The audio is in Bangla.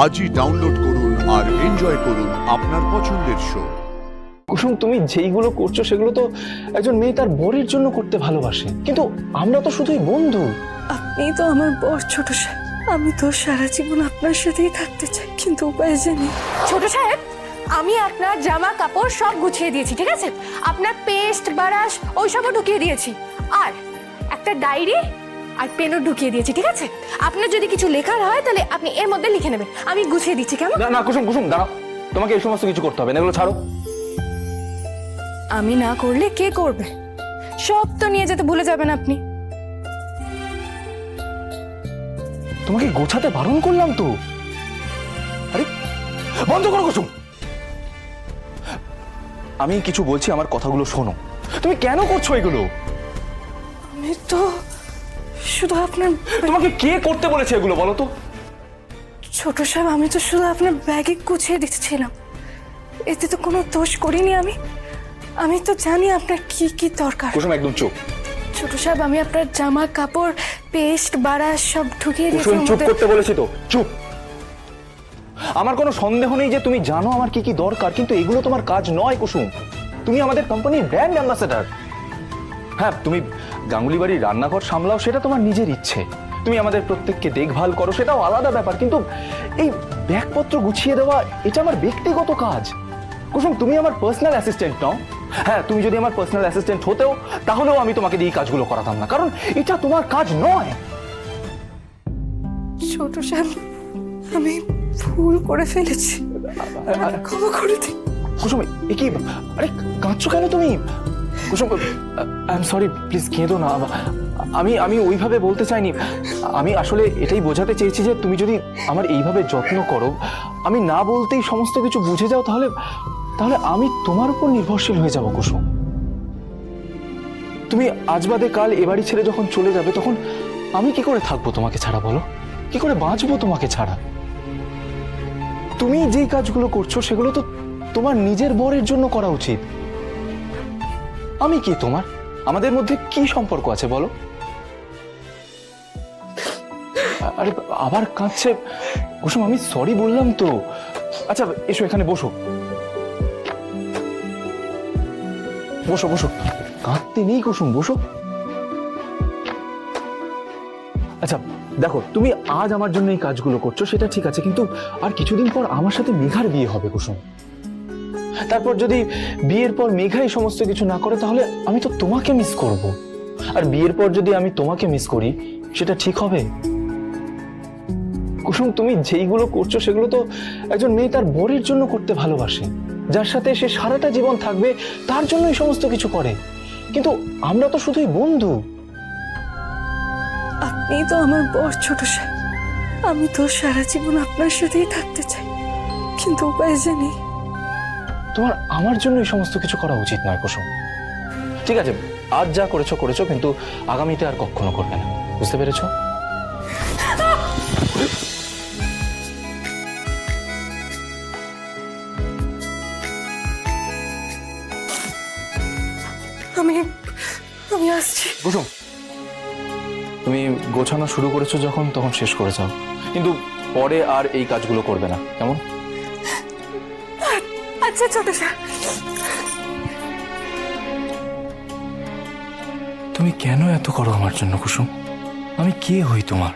আজই ডাউনলোড করুন আর এনজয় করুন আপনার পছন্দের শো। কুসুম, তুমি যেইগুলো করছো সেগুলো তো একজন মেয়ে তার বরের জন্য করতে ভালোবাসে, কিন্তু আমরা তো শুধুই বন্ধু। আপনি তো আমার বর ছোট সাহেব, আমি তো সারা জীবন আপনার সাথেই থাকতে চাই, কিন্তু উপায় যে নেই। ছোট সাহেব, আমি আপনার জামা কাপড় সব গুছিয়ে দিয়েছি, ঠিক আছে? আপনার পেস্ট ব্রাশ ওইসবও ঢুকিয়ে দিয়েছি, আর একটা ডায়েরি আর পেনও ঢুকিয়ে দিয়েছি, ঠিক আছে? আপনার যদি কিছু লেখার হয় তাহলে আপনি এর মধ্যে লিখে নেবেন, আমি গুছিয়ে দিচ্ছি। কেমন? না না কুসুম, কুসুম দাঁড়াও, তোমাকে এই সমস্ত কিছু করতে হবে না, এগুলো ছাড়ো। আমি না করলে কে করবে? সব তো নিয়ে যেতে ভুলে যাবেন আপনি। তোমাকে গোছাতে বারণ করলাম তো। আরে বন্ধ করো কুসুম, আমি কিছু বলছি, আমার কথাগুলো শোনো। তুমি কেন করছো এগুলো? আমি তো শুধু আপনার তোমাকে কে করতে বলেছে এগুলো বলো তো? ছোট সাহেব, আমি তো শুধু আপনার ব্যাগে গুছিয়ে দিচ্ছিলাম, এতে তো কোনো দোষ করিনি আমি। আমি তো জানি আপনার কি কি দরকার। কুসুম একদম চুপ। ছোট সাহেব, আমি আপনার জামা কাপড় পেস্ট ব্রাশ সব ঢুকিয়ে দিয়েছি। কুসুম চুপ করতে বলেছি তো, চুপ। আমার কোনো সন্দেহ নেই যে তুমি জানো আমার কি কি দরকার, কিন্তু এগুলো তোমার কাজ নয় কুসুম। তুমি আমাদের কোম্পানির ব্র্যান্ড অ্যাম্বাসেডর। হ্যাঁ, তুমি গাঙ্গুলি বাড়ির রান্নাঘর সামলাও, সেটা তোমার নিজের ইচ্ছে। তুমি আমাদের প্রত্যেককে দেখভাল করো, সেটাও আলাদা ব্যাপার, কিন্তু এই ব্যাগপত্র গুছিয়ে দেওয়া এটা আমার ব্যক্তিগত কাজ। কুসুম, তুমি আমার পার্সোনাল অ্যাসিস্ট্যান্ট নও। হ্যাঁ, তুমি যদি আমার পার্সোনাল অ্যাসিস্ট্যান্ট হতেও, তাহলেও আমি তোমাকে দিয়ে এই কাজগুলো করাতাম না, কারণ এটা তোমার কাজ নয়। ছোট সাহেব, আমি ভুল করে ফেলেছি, ক্ষমা করে দিন। কুসুম, এ কি? আরে কাঁদছো কেন তুমি? কুসুম, আই এম সরি, প্লিজ কেঁদো না। আমি ওইভাবে বলতে চাইনি। আমি আসলে এটাই বোঝাতে চেয়েছি যে তুমি যদি আমার এইভাবে যত্ন করো, আমি না বলতেই সমস্ত কিছু বুঝে যাও, তাহলে আমি তোমার উপর নির্ভরশীল হয়ে যাব কুসুম। তুমি আজ বাদে কাল এ বাড়ি ছেড়ে যখন চলে যাবে, তখন আমি কি করে থাকবো তোমাকে ছাড়া বলো? কি করে বাঁচবো তোমাকে ছাড়া? তুমি যেই কাজগুলো করছো সেগুলো তো তোমার নিজের বরের জন্য করা উচিত। আমি কি তোমার? আমাদের মধ্যে কি সম্পর্ক আছে বলো? আরে আবার কাঁদছে কুসুম, আমি সরি বললাম তো। আচ্ছা এসো, এখানে বসো বসো বসো। কাঁদতে নেই কুসুম, বসো। আচ্ছা দেখো, তুমি আজ আমার জন্য এই কাজগুলো করছো, সেটা ঠিক আছে, কিন্তু আর কিছুদিন পর আমার সাথে মেঘার বিয়ে হবে কুসুম। তারপর যদি বিয়ের পর মেঘা এই সমস্ত কিছু না করে, তাহলে আমি তো তোমাকে মিস করব। আর বিয়ের পর যদি আমি তোমাকে মিস করি, সেটা ঠিক হবে? কুসুম, তুমি যেইগুলো করছো সেগুলো তো একজন মেয়ে তার বরের জন্য করতে ভালোবাসে, যার সাথে সে সারাটা জীবন থাকবে, তার জন্য এই সমস্ত কিছু করে। কিন্তু আমরা তো শুধুই বন্ধু। আপনি তো আমার বর ছোট সাহেব, আমি তো সারা জীবন আপনার সাথেই থাকতে চাই, কিন্তু উপায় যে নেই। তোমার আমার জন্য এই সমস্ত কিছু করা উচিত নয় কুসুম। ঠিক আছে, আজ যা করেছো করেছো, কিন্তু আগামীতে আর কখনো করবে না, বুঝতে পেরেছো? আমি আসছি। কুসুম, তুমি গোছানো শুরু করেছো যখন, তখন শেষ করে যাও, কিন্তু পরে আর এই কাজগুলো করবে না, কেমন? আচ্ছা ছোট সাহেব। তুমি কেন এত করো আমার জন্য কুসুম? আমি কে হই তোমার?